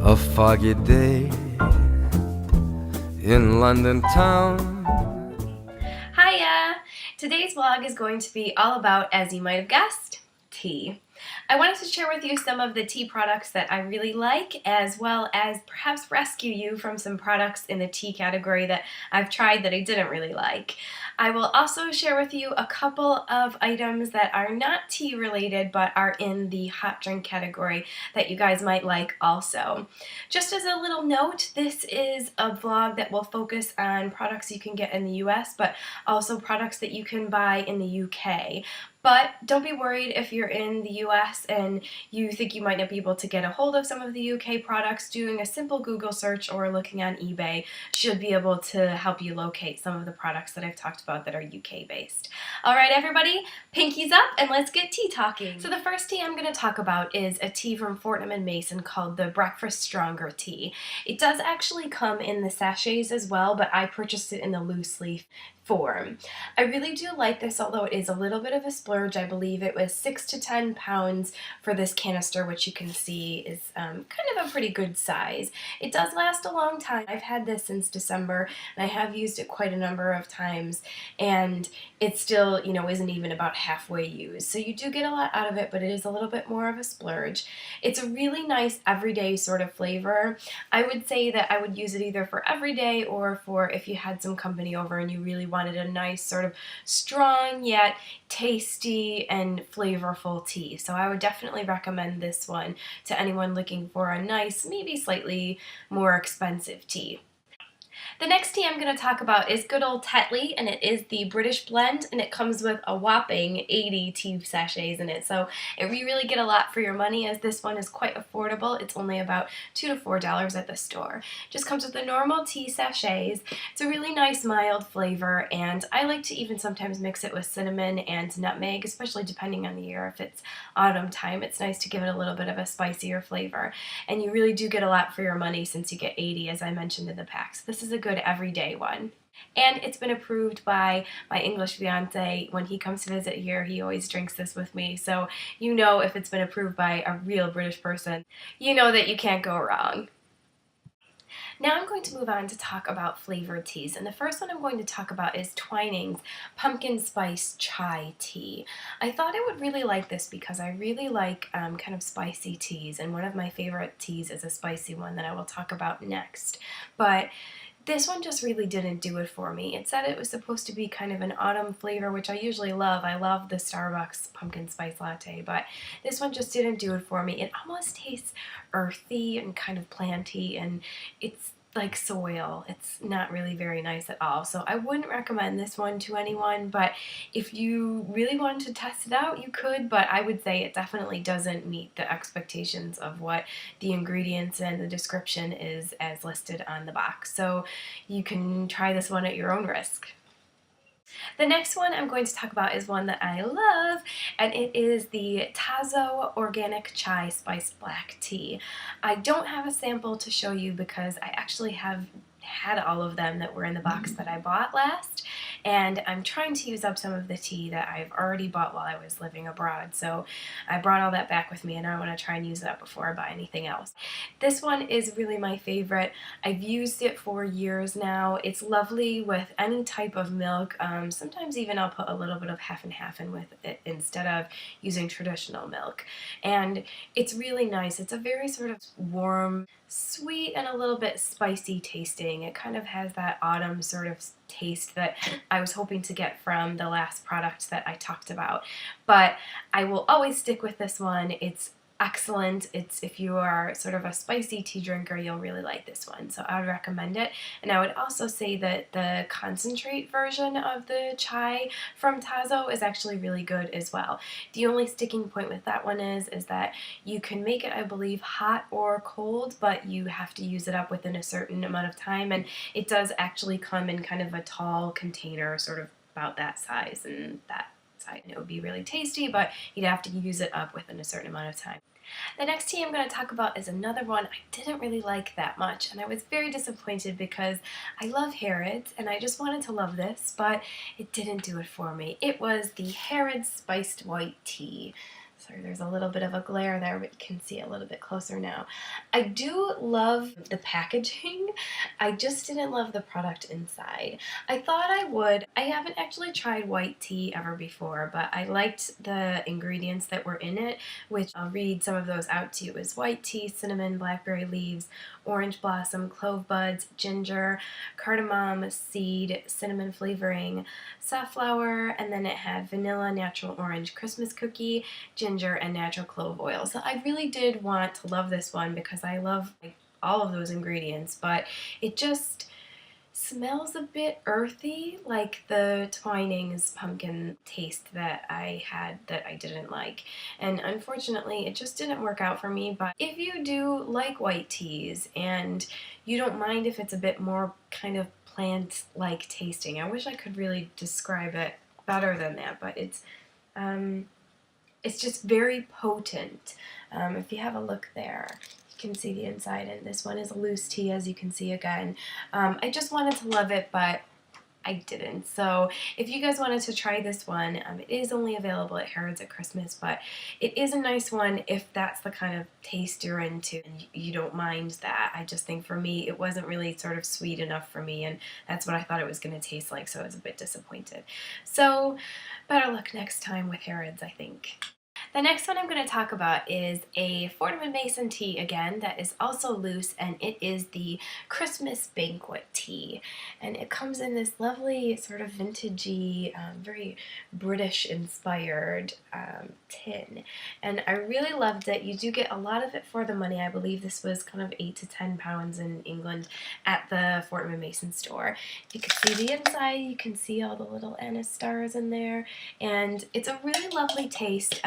A foggy day in London town. Hiya! Today's vlog is going to be all about, as you might have guessed, tea. I wanted to share with you some of the tea products that I really like, as well as perhaps rescue you from some products in the tea category that I've tried that I didn't really like. I will also share with you a couple of items that are not tea related but are in the hot drink category that you guys might like also. Just as a little note, this is a vlog that will focus on products you can get in the US but also products that you can buy in the UK. But don't be worried if you're in the US and you think you might not be able to get a hold of some of the UK products. Doing a simple Google search or looking on eBay should be able to help you locate some of the products that I've talked about that are UK based. Alright everybody, pinkies up and let's get tea talking. So the first tea I'm going to talk about is a tea from Fortnum and Mason called the Breakfast Stronger Tea. It does actually come in the sachets as well, but I purchased it in the loose leaf form. I really do like this, although it is a little bit of a splurge. I believe it was 6 to 10 pounds for this canister, which you can see is kind of a pretty good size. It does last a long time. I've had this since December and I have used it quite a number of times, and it still, you know, isn't even about halfway used. So you do get a lot out of it, but it is a little bit more of a splurge. It's a really nice everyday sort of flavor. I would say that I would use it either for everyday or for if you had some company over and you really wanted a nice sort of strong yet tasty and flavorful tea. So I would definitely recommend this one to anyone looking for a nice, maybe slightly more expensive tea. The next tea I'm going to talk about is good old Tetley, and it is the British blend, and it comes with a whopping 80 tea sachets in it. So you really get a lot for your money, as this one is quite affordable. It's only about $2 to $4 at the store. Just comes with the normal tea sachets. It's a really nice mild flavor, and I like to even sometimes mix it with cinnamon and nutmeg, especially depending on the year. If it's autumn time, it's nice to give it a little bit of a spicier flavor. And you really do get a lot for your money since you get 80, as I mentioned in the pack. So this is a good everyday one. And it's been approved by my English fiance. When he comes to visit here, he always drinks this with me. So you know, if it's been approved by a real British person, you know that you can't go wrong. Now I'm going to move on to talk about flavored teas, and the first one I'm going to talk about is Twining's Pumpkin Spice Chai Tea. I thought I would really like this because I really like kind of spicy teas, and one of my favorite teas is a spicy one that I will talk about next. But this one just really didn't do it for me. It said it was supposed to be kind of an autumn flavor, which I usually love. I love the Starbucks pumpkin spice latte, but this one just didn't do it for me. It almost tastes earthy and kind of planty, and it's like soil. It's not really very nice at all. So I wouldn't recommend this one to anyone, but if you really wanted to test it out, you could, but I would say it definitely doesn't meet the expectations of what the ingredients and the description is as listed on the box. So you can try this one at your own risk. The next one I'm going to talk about is one that I love, and it is the Tazo Organic Chai Spiced Black Tea. I don't have a sample to show you because I actually have had all of them that were in the box that I bought last, and I'm trying to use up some of the tea that I've already bought while I was living abroad. So I brought all that back with me, and I want to try and use it up before I buy anything else. This one is really my favorite. I've used it for years now. It's lovely with any type of milk. Sometimes even I'll put a little bit of half and half in with it instead of using traditional milk. And it's really nice. It's a very sort of warm, sweet, and a little bit spicy tasting. It kind of has that autumn sort of taste that I was hoping to get from the last product that I talked about. But I will always stick with this one. It's excellent. It's, if you are sort of a spicy tea drinker, you'll really like this one. So I would recommend it. And I would also say that the concentrate version of the chai from Tazo is actually really good as well. The only sticking point with that one is that you can make it, I believe, hot or cold, but you have to use it up within a certain amount of time. And it does actually come in kind of a tall container, sort of about that size and that size. And it would be really tasty, but you'd have to use it up within a certain amount of time. The next tea I'm going to talk about is another one I didn't really like that much, and I was very disappointed because I love Harrods and I just wanted to love this, but it didn't do it for me. It was the Harrods Spiced White Tea. Sorry, there's a little bit of a glare there, but you can see a little bit closer now. I do love the packaging. I just didn't love the product inside. I thought I would. I haven't actually tried white tea ever before, but I liked the ingredients that were in it, which I'll read some of those out to you. It was white tea, cinnamon, blackberry leaves, orange blossom, clove buds, ginger, cardamom seed, cinnamon flavoring, safflower, and then it had vanilla, natural orange, Christmas cookie, ginger, and natural clove oil. So I really did want to love this one because I love all of those ingredients, but it just smells a bit earthy, like the Twinings pumpkin taste that I had that I didn't like. And unfortunately, it just didn't work out for me. But if you do like white teas and you don't mind if it's a bit more kind of plant-like tasting, I wish I could really describe it better than that, but it's just very potent. If you have a look there, you can see the inside, and this one is a loose tea, as you can see again. I just wanted to love it, but I didn't. So if you guys wanted to try this one, it is only available at Harrods at Christmas, but it is a nice one if that's the kind of taste you're into and you don't mind that. I just think for me, it wasn't really sort of sweet enough for me, and that's what I thought it was going to taste like, so I was a bit disappointed. So better luck next time with Harrods, I think. The next one I'm going to talk about is a Fortnum and Mason tea again that is also loose, and it is the Christmas Banquet tea. And it comes in this lovely sort of vintagey, very British inspired tin. And I really loved it. You do get a lot of it for the money. I believe this was kind of £8 to £10 in England at the Fortnum and Mason store. You can see the inside, you can see all the little anise stars in there, and it's a really lovely taste.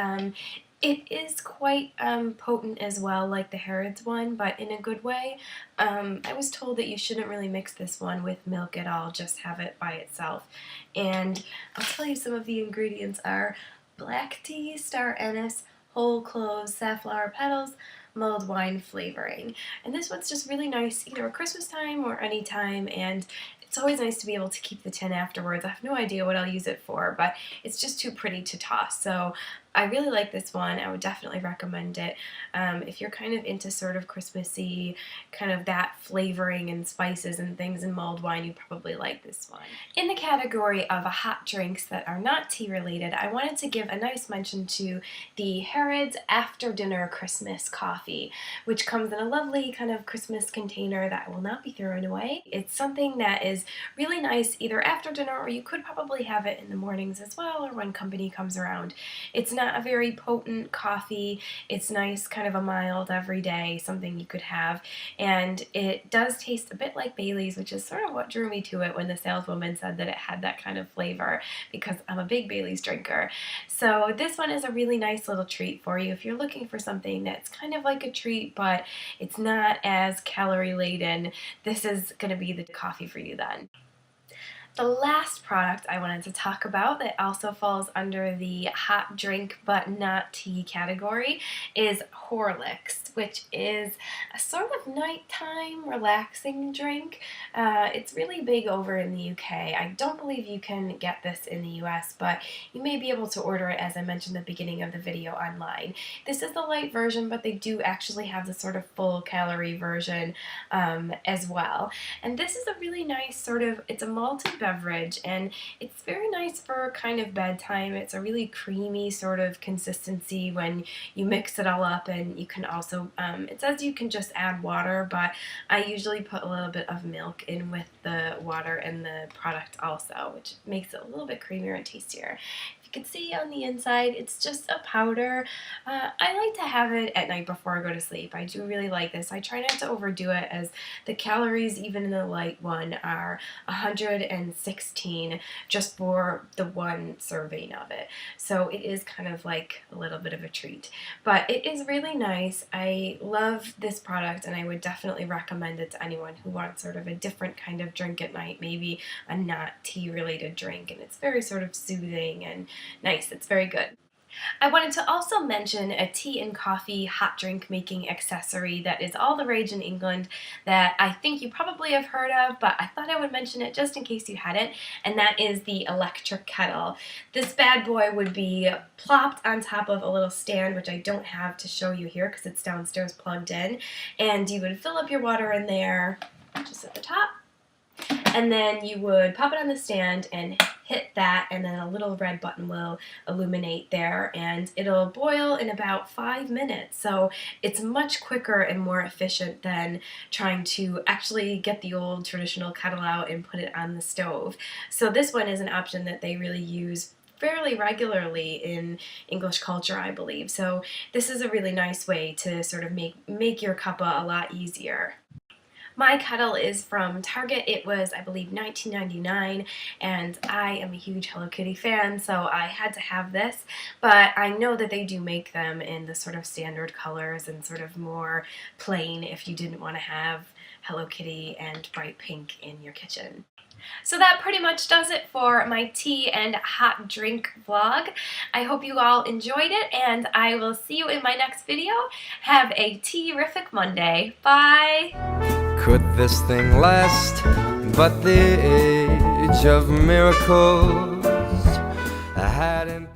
It is quite potent as well, like the Harrods one, but in a good way. I was told that you shouldn't really mix this one with milk at all, just have it by itself. And I'll tell you, some of the ingredients are black tea, star anise, whole cloves, safflower petals, mulled wine flavoring. And this one's just really nice either at Christmas time or any time, and it's always nice to be able to keep the tin afterwards. I have no idea what I'll use it for, but it's just too pretty to toss. So I really like this one. I would definitely recommend it. If you're kind of into sort of Christmassy, kind of that flavoring and spices and things in mulled wine, you probably like this one. In the category of hot drinks that are not tea related, I wanted to give a nice mention to the Harrods After Dinner Christmas Coffee, which comes in a lovely kind of Christmas container that will not be thrown away. It's something that is really nice either after dinner, or you could probably have it in the mornings as well, or when company comes around. It's not a very potent coffee. It's nice, kind of a mild everyday, something you could have, and it does taste a bit like Bailey's, which is sort of what drew me to it when the saleswoman said that it had that kind of flavor, because I'm a big Bailey's drinker. So this one is a really nice little treat for you if you're looking for something that's kind of like a treat, but it's not as calorie laden. This is going to be the coffee for you then. The last product I wanted to talk about that also falls under the hot drink but not tea category is Horlicks, which is a sort of nighttime relaxing drink. It's really big over in the UK. I don't believe you can get this in the US, but you may be able to order it, as I mentioned at the beginning of the video, online. This is the light version, but they do actually have the sort of full calorie version as well. And this is a really nice sort of, it's a malted beverage, and it's very nice for kind of bedtime. It's a really creamy sort of consistency when you mix it all up, and you can also, it says you can just add water, but I usually put a little bit of milk in with the water and the product also, which makes it a little bit creamier and tastier. You can see on the inside, it's just a powder. I like to have it at night before I go to sleep. I do really like this. I try not to overdo it, as the calories, even in the light one, are 116 just for the one serving of it. So it is kind of like a little bit of a treat. But it is really nice. I love this product, and I would definitely recommend it to anyone who wants sort of a different kind of drink at night, maybe a not tea related drink, and it's very sort of soothing and nice. It's very good. I wanted to also mention a tea and coffee hot drink making accessory that is all the rage in England that I think you probably have heard of, but I thought I would mention it just in case you hadn't, and that is the electric kettle. This bad boy would be plopped on top of a little stand, which I don't have to show you here because it's downstairs plugged in, and you would fill up your water in there just at the top, and then you would pop it on the stand and hit that, and then a little red button will illuminate there, and it'll boil in about 5 minutes. So it's much quicker and more efficient than trying to actually get the old traditional kettle out and put it on the stove. So this one is an option that they really use fairly regularly in English culture, I believe. So this is a really nice way to sort of make your cuppa a lot easier. My kettle is from Target. It was, I believe, $19.99, and I am a huge Hello Kitty fan, so I had to have this, but I know that they do make them in the sort of standard colors and sort of more plain if you didn't want to have Hello Kitty and bright pink in your kitchen. So that pretty much does it for my tea and hot drink vlog. I hope you all enjoyed it, and I will see you in my next video. Have a tea-rific Monday. Bye! Could this thing last but the age of miracles? I hadn't